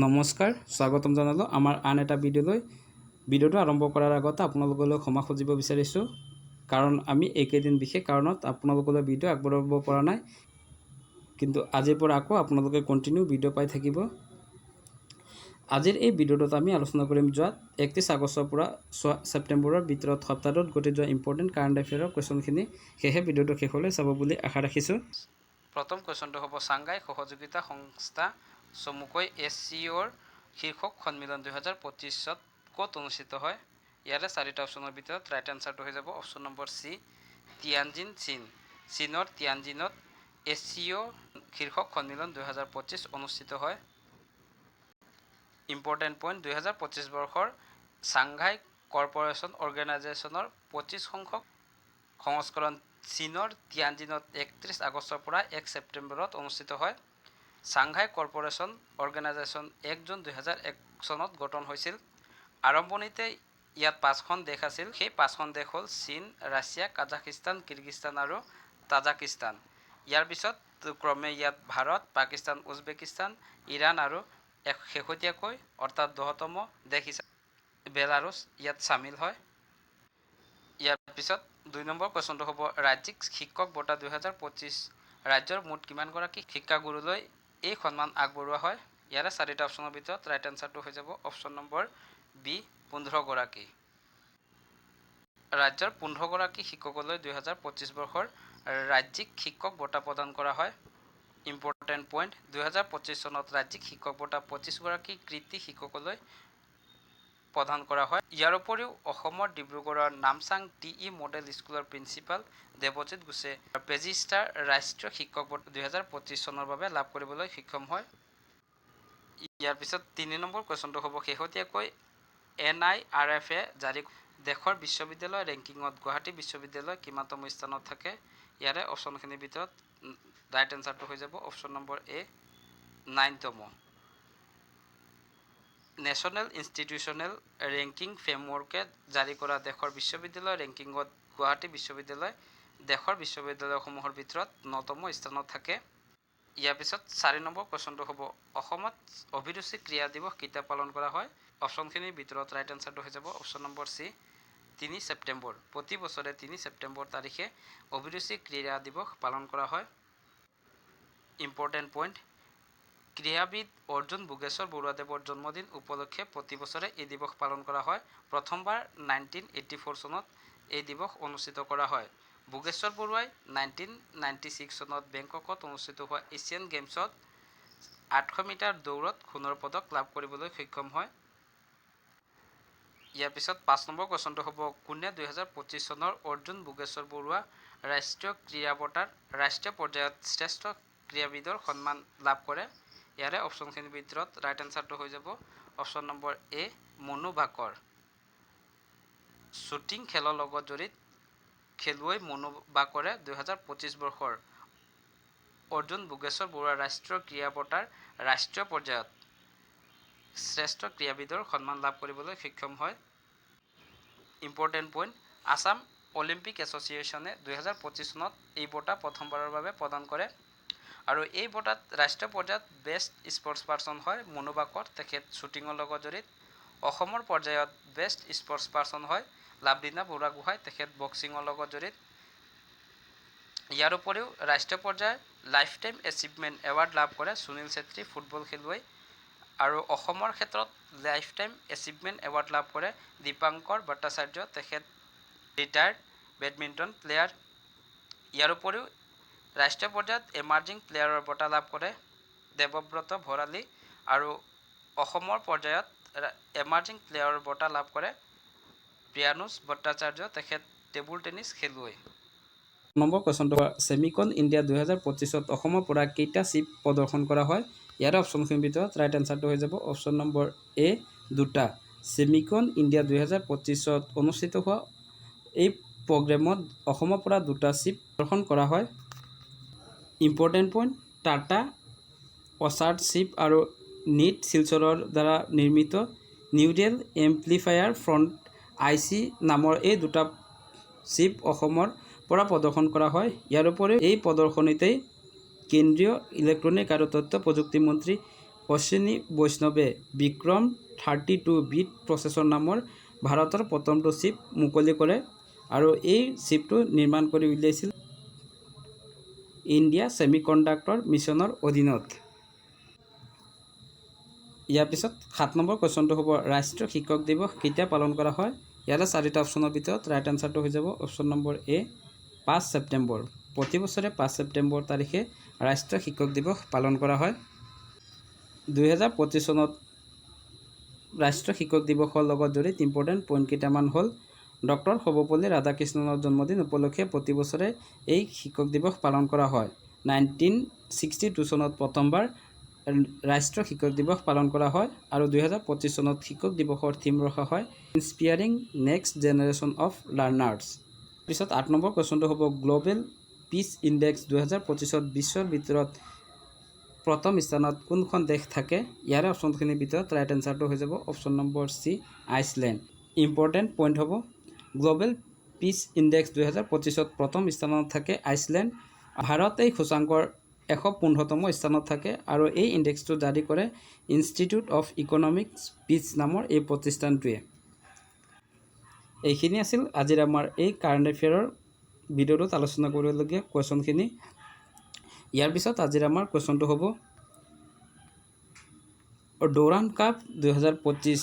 নমস্কাৰ, স্বাগতম জনালোঁ আমাৰ আন এটা ভিডিঅ'টো আৰম্ভ কৰাৰ আগতে আপোনালোকলৈ ক্ষমা খুজিব বিচাৰিছোঁ, কাৰণ আমি এইকেইদিন বিশেষ কাৰণত আপোনালোকলৈ ভিডিঅ' আগবঢ়াব পৰা নাই, কিন্তু আজিৰ পৰা আকৌ আপোনালোকে কণ্টিনিউ ভিডিঅ' পাই থাকিব। আজিৰ এই ভিডিঅ'টোত আমি আলোচনা কৰিম যোৱা 31 আগষ্টৰ পৰা 6 ছেপ্টেম্বৰৰ ভিতৰত সপ্তাহটোত ঘটি যোৱা ইম্পৰ্টেণ্ট কাৰেণ্ট এফেয়াৰৰ কুৱেশ্যনখিনি। সেয়েহে ভিডিঅ'টো শেষলৈ চাব বুলি আশা ৰাখিছোঁ। প্ৰথম কুৱেশ্যনটো হ'ব ছাংঘাই সহযোগিতা সংস্থা চমুকৈ SCOৰ শীৰ্ষক সন্মিলন 2025 ক'ত অনুষ্ঠিত হয়? ইয়াৰে চাৰিটা অপশ্যনৰ ভিতৰত ৰাইট এনচাৰটো হৈ যাব অপশ্যন নম্বৰ চি, তিয়ানজিন, চীন। চীনৰ তিয়ানজিনত SCO শীৰ্ষক সন্মিলন 2025 অনুষ্ঠিত হয়। ইম্পৰ্টেণ্ট পইণ্ট, 2025 বৰ্ষৰ ছাংঘাই কৰ্পৰেশ্যন অৰ্গেনাইজেশ্যনৰ 25 সংখ্যক সংস্কৰণ চীনৰ তিয়ানজিনত 31 আগষ্টৰ পৰা 1 ছেপ্টেম্বৰত অনুষ্ঠিত হয়। ছাংঘাই কৰ্পৰেশ্যন অৰ্গেনাইজেশ্যন 1 জুন 2001 চনত গঠন হৈছিল। আৰম্ভণিতে ইয়াত 5খন দেশ আছিল। সেই 5খন দেশ হ'ল চীন, ৰাছিয়া, কাজাখিস্তান, কিৰ্গিস্তান আৰু তাজাকিস্তান। ইয়াৰ পিছত ক্ৰমে ইয়াত ভাৰত, পাকিস্তান, উজবেকিস্তান, ইৰাণ আৰু শেহতীয়াকৈ অৰ্থাৎ 10তম দেশ হিচাপে বেলাৰুছ ইয়াত চামিল হয়। ইয়াৰ পিছত 2 নম্বৰ কুৱেশ্যনটো হ'ব ৰাজ্যিক শিক্ষক বঁটা 2025 ৰাজ্যৰ মুঠ কিমানগৰাকী শিক্ষাগুৰুলৈ এই সন্মান আগবঢ়োৱা হয়? ইয়াৰে চাৰিটা অপশ্যনৰ ভিতৰত ৰাইট এনচাৰটো হৈ যাব অপশ্যন নম্বৰ বি, 15 গৰাকী। ৰাজ্যৰ 15 গৰাকী শিক্ষকলৈ 2025 বৰ্ষৰ ৰাজ্যিক শিক্ষক বঁটা প্ৰদান কৰা হয়। ইম্পৰ্টেণ্ট পইণ্ট, 2025 চনত ৰাজ্যিক শিক্ষক বঁটা 25 গৰাকী কৃতি শিক্ষকলৈ প্ৰদান কৰা হয়। ইয়াৰ উপৰিও অসমৰ ডিব্ৰুগড়ৰ নামচাং TE মডেল স্কুলৰ প্ৰিন্সিপাল দেৱজিৎ ঘোষে পেজি ষ্টাৰ ৰাষ্ট্ৰীয় শিক্ষক বঁটা 2025 চনৰ বাবে লাভ কৰিবলৈ সক্ষম হয়। ইয়াৰ পিছত 3 নম্বৰ কুৱেশ্যনটো হ'ব শেহতীয়াকৈ NIRF-এ জাৰি দেশৰ বিশ্ববিদ্যালয় ৰেংকিঙত গুৱাহাটী বিশ্ববিদ্যালয় কিমানতম স্থানত থাকে? ইয়াৰে অপশ্যনখিনিৰ ভিতৰত ৰাইট এনচাৰটো হৈ যাব অপশ্যন নম্বৰ এ, 9তম। নেশ্যনেল ইনষ্টিটিউচনেল ৰেংকিং ফ্ৰেমৱৰ্কে জাৰি কৰা দেশৰ বিশ্ববিদ্যালয় ৰেংকিঙত গুৱাহাটী বিশ্ববিদ্যালয় দেশৰ বিশ্ববিদ্যালয়সমূহৰ ভিতৰত 9তম স্থানত থাকে। ইয়াৰ পিছত 4 নম্বৰ কুৱেশ্যনটো হ'ব অসমত অভিৰুচি ক্ৰীড়া দিৱস কেতিয়া পালন কৰা হয়? অপশ্যনখিনিৰ ভিতৰত ৰাইট এনচাৰটো হৈ যাব অপশ্যন নম্বৰ চি, 3 ছেপ্টেম্বৰ। প্ৰতি বছৰে 3 ছেপ্টেম্বৰ তাৰিখে অভিৰুচি ক্ৰীড়া দিৱস পালন কৰা হয়। ইম্পৰ্টেণ্ট পইণ্ট, ক্ৰীড়াবিদ অৰ্জুন বোগেশ্বৰ বৰুৱাদেৱৰ জন্মদিন উপলক্ষে প্ৰতি বছৰে এই দিৱস পালন কৰা হয়। প্ৰথমবাৰ 1984 চনত এই দিৱস অনুষ্ঠিত কৰা হয়। বোগেশ্বৰ বৰুৱাই 1996 চনত বেংককত অনুষ্ঠিত হোৱা এছিয়ান গেমছত 800 মিটাৰ দৌৰত সোণৰ পদক লাভ কৰিবলৈ সক্ষম হয়। ইয়াৰ পিছত 5 নম্বৰ কুৱেশ্যনটো হ'ব কোনে 2025 চনৰ অৰ্জুন বোগেশ্বৰ বৰুৱা ৰাষ্ট্ৰীয় ক্ৰীড়া বঁটাৰ ৰাষ্ট্ৰীয় পৰ্যায়ত শ্ৰেষ্ঠ ক্ৰীড়াবিদৰ সন্মান লাভ কৰে? ইয়াৰে অপশ্যনখিনিৰ ভিতৰত ৰাইট এনচাৰটো হৈ যাব অপশ্যন নম্বৰ এ, মনু ভাকৰ। শ্বুটিং খেলৰ লগত জড়িত খেলুৱৈ মনু ভাকৰে 2025 বৰ্ষৰ অৰ্জুন বোগেশ্বৰ বৰুৱা ৰাষ্ট্ৰীয় ক্ৰীড়া বঁটাৰ ৰাষ্ট্ৰীয় পৰ্যায়ত শ্ৰেষ্ঠ ক্ৰীড়াবিদৰ সন্মান লাভ কৰিবলৈ সক্ষম হয়। ইম্পৰ্টেণ্ট পইণ্ট, আছাম অলিম্পিক এছ'চিয়েশ্যনে 2025 চনত এই বঁটা প্ৰথমবাৰৰ বাবে প্ৰদান কৰে আৰু এই বঁটাত ৰাষ্ট্ৰীয় পৰ্যায়ত বেষ্ট স্পৰ্টছ পাৰ্চন হয় মনু ভাকৰ। তেখেত শ্বুটিঙৰ লগত জড়িত। অসমৰ পৰ্যায়ত বেষ্ট স্পৰ্টছ পাৰ্চন হয় লাভলীনা বৰুৱাগোহাঁই। তেখেত বক্সিঙৰ লগত জড়িত। ইয়াৰ উপৰিও ৰাষ্ট্ৰীয় পৰ্যায়ৰ লাইফ টাইম এচিভমেণ্ট এৱাৰ্ড লাভ কৰে সুনীল ছেত্ৰী ফুটবল খেলুৱৈ, আৰু অসমৰ ক্ষেত্ৰত লাইফ টাইম এচিভমেণ্ট এৱাৰ্ড লাভ কৰে দীপাংকৰ ভট্টাচাৰ্য। তেখেত ৰিটায়াৰ্ড বেডমিণ্টন প্লেয়াৰ। ইয়াৰ উপৰিও ৰাষ্ট্ৰীয় পৰ্যায়ত এমাৰ্জিং প্লেয়াৰৰ বঁটা লাভ কৰে দেৱব্ৰত ভৰালী, আৰু অসমৰ পৰ্যায়ত এমাৰ্জিং প্লেয়াৰৰ বঁটা লাভ কৰে প্ৰিয়ানুজ ভট্টাচাৰ্য। তেখেত টেবুল টেনিছ খেলুৱৈ। নম্বৰ কুৱেশ্যনটো ছেমিকন ইণ্ডিয়া 2025ত অসমৰ পৰা কেইটা চিপ প্ৰদৰ্শন কৰা হয়? ইয়াৰে অপশ্যনখিনিৰ ভিতৰত ৰাইট এনচাৰটো হৈ যাব অপশ্যন নম্বৰ এ, 2টা। ছেমিকন ইণ্ডিয়া 2025ত অনুষ্ঠিত হোৱা এই প্ৰগ্ৰেমত অসমৰ পৰা 2টা চিপ প্ৰদৰ্শন কৰা হয়। ইম্পৰ্টেণ্ট পইণ্ট, টাটা অৰ্চাৰ্ড চিপ আৰু নিট শিলচৰৰ দ্বাৰা নিৰ্মিত নিউডেল এম্প্লিফায়াৰ ফ্ৰণ্ট IC নামৰ এই 2টা চিপ অসমৰ পৰা প্ৰদৰ্শন কৰা হয়। ইয়াৰ উপৰিও এই প্ৰদৰ্শনীতেই কেন্দ্ৰীয় ইলেক্ট্ৰনিক আৰু তথ্য প্ৰযুক্তি মন্ত্ৰী অশ্বিনী বৈষ্ণৱে বিক্ৰম 32 বিট প্ৰচেছৰ নামৰ ভাৰতৰ প্ৰথমটো চিপ মুকলি কৰে আৰু এই চিপটো নিৰ্মাণ কৰি উলিয়াইছিল ইণ্ডিয়া ছেমিকণ্ডাক্টৰ মিছনৰ অধীনত। ইয়াৰ পিছত 7 নম্বৰ কুৱেশ্যনটো হ'ব ৰাষ্ট্ৰীয় শিক্ষক দিৱস কেতিয়া পালন কৰা হয়। ইয়াৰে 4টা অপশ্যনৰ ভিতৰত ৰাইট আনচাৰটো হৈ যাব অপশ্যন নম্বৰ এ 5 ছেপ্টেম্বৰ। প্ৰতি বছৰে 5 ছেপ্টেম্বৰ তাৰিখে ৰাষ্ট্ৰীয় শিক্ষক দিৱস পালন কৰা হয়। 2025 চনত ৰাষ্ট্ৰীয় শিক্ষক দিৱসৰ লগত জড়িত ইম্পৰ্টেণ্ট পইণ্ট কেইটামান হ'ল ডক্টৰ সৰ্বপল্লী ৰাধাকৃষ্ণনৰ জন্মদিন উপলক্ষে প্ৰতি বছৰে এই শিক্ষক দিৱস পালন কৰা হয়। 1962 চনত প্ৰথমবাৰ ৰাষ্ট্ৰীয় শিক্ষক দিৱস পালন কৰা হয় আৰু 2025 চনত শিক্ষক দিৱসৰ থিম ৰখা হয় ইনস্পিয়াৰিং নেক্সট জেনেৰেশ্যন অফ লাৰ্ণাৰ্ছ। পিছত 8 নম্বৰ কুৱেশ্যনটো হ'ব গ্ল'বেল পিচ ইণ্ডেক্স 2025ত বিশ্বৰ ভিতৰত প্ৰথম স্থানত কোনখন দেশ থাকে। ইয়াৰে অপশ্যনখিনিৰ ভিতৰত ৰাইট এনচাৰটো হৈ যাব option number C Iceland. Important point হ'ব গ্ল'বেল পিচ ইণ্ডেক্স 2025ত প্ৰথম স্থানত থাকে আইচলেণ্ড। ভাৰত এই সূচাংকৰ 115তম স্থানত থাকে আৰু এই ইণ্ডেক্সটো জাৰি কৰে ইনষ্টিটিউট অফ ইকনমিক্স পিচ নামৰ এই প্ৰতিষ্ঠানটোৱে। এইখিনি আছিল আজিৰ আমাৰ এই কাৰেণ্ট এফেয়াৰৰ ভিডিঅ'টোত আলোচনা কৰিবলগীয়া কুৱেশ্যনখিনি। ইয়াৰ পিছত আজিৰ আমাৰ কুৱেশ্যনটো হ'ব ডুৰাণ্ড কাপ 2025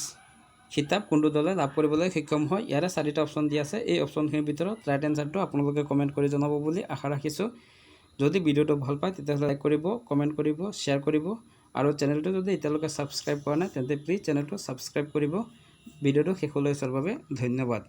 খিতাপ কোনটো দলে লাভ কৰিবলৈ সক্ষম হয়। ইয়াৰে 4টা অপশ্যন দিয়া আছে। এই অপশ্যনখিনিৰ ভিতৰত ৰাইট এনচাৰটো আপোনালোকে কমেণ্ট কৰি জনাব বুলি আশা ৰাখিছোঁ। যদি ভিডিঅ'টো ভাল পায় তেতিয়াহ'লে লাইক কৰিব, কমেণ্ট কৰিব, শ্বেয়াৰ কৰিব আৰু চেনেলটো যদি এতিয়ালৈকে ছাবস্ক্ৰাইব কৰা নাই তেন্তে প্লিজ চেনেলটো ছাবস্ক্ৰাইব কৰিব। ভিডিঅ'টো শেষলৈ চোৱাৰ বাবে ধন্যবাদ।